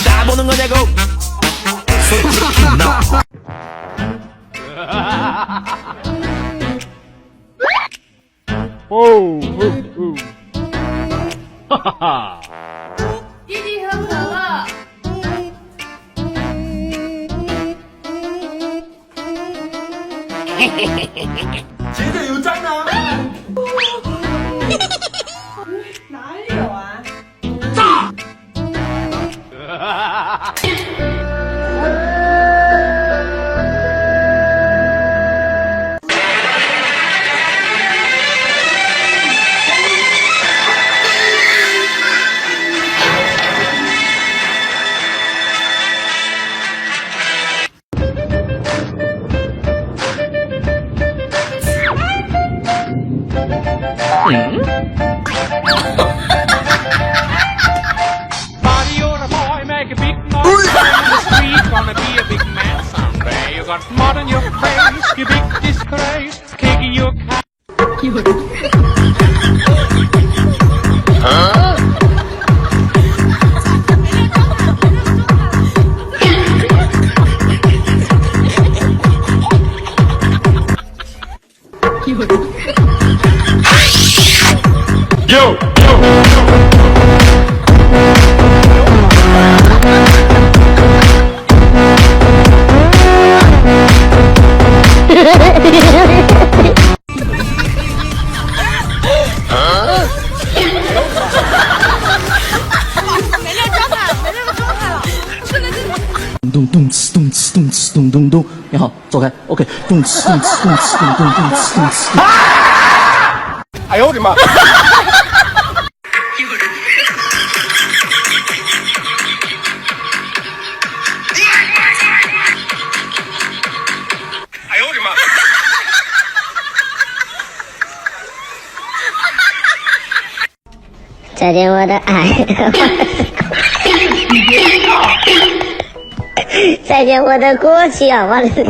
다 보는 거냐고 솔직히 너哦哦哦，哈哈哈！弟弟喝可乐。谁这有蟑螂？哪里有啊？Body on a boy, make a big noise in the street, gonna be a big man someday. You got mud on your face, you big disgrace, kicking your cat. 咚咚哧咚哧咚哧咚咚咚，你好，走开。OK， 咚哧咚哧咚哧咚咚咚哧咚哧。哎呦我的妈！哎呦我的妈！再见我的爱，再见我的过去啊！我的个。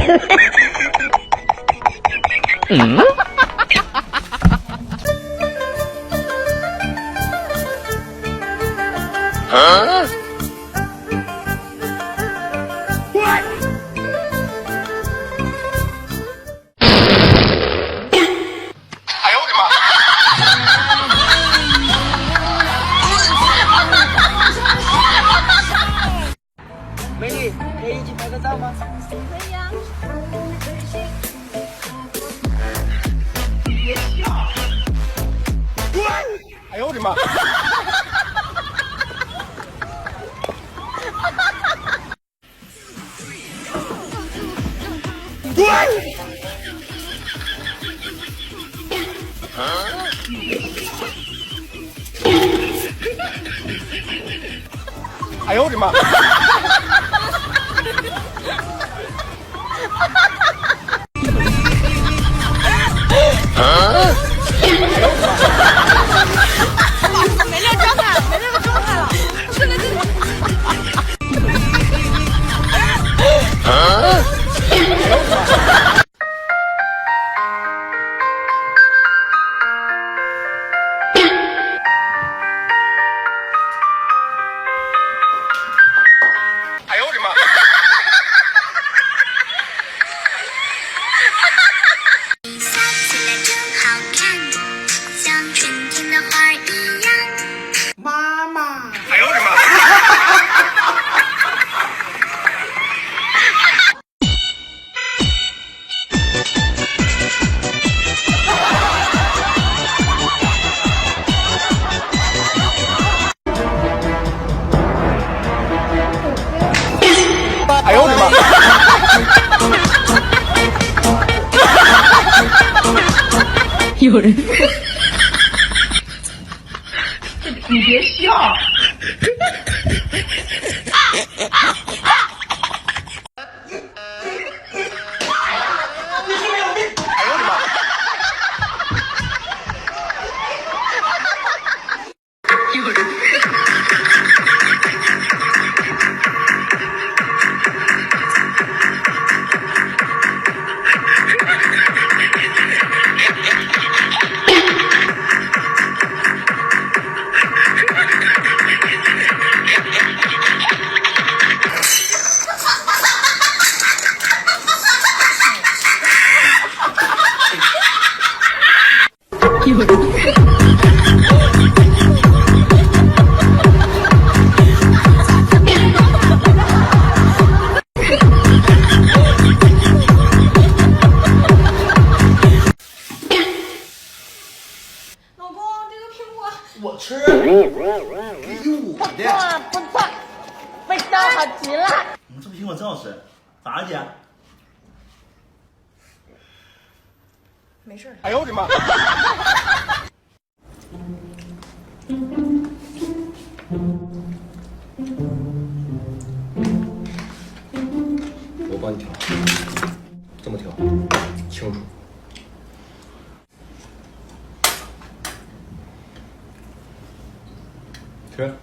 哎呦我的妈！美丽，可以一起拍个照吗？可以啊。哎呦我的妈！哎呦我的妈！没那状态，没那个状态了。是的，是的。哎呦我的妈！笑起来真好看，像春天的花儿一样。妈妈，哎呦我的妈！哎呦我的妈！有人。你别笑。老公，这个苹果我吃，给我的。不错，味道好极了。这苹果真好吃，咋了姐？没事。哎呦我的妈！我帮你调，这么调，清楚。吃。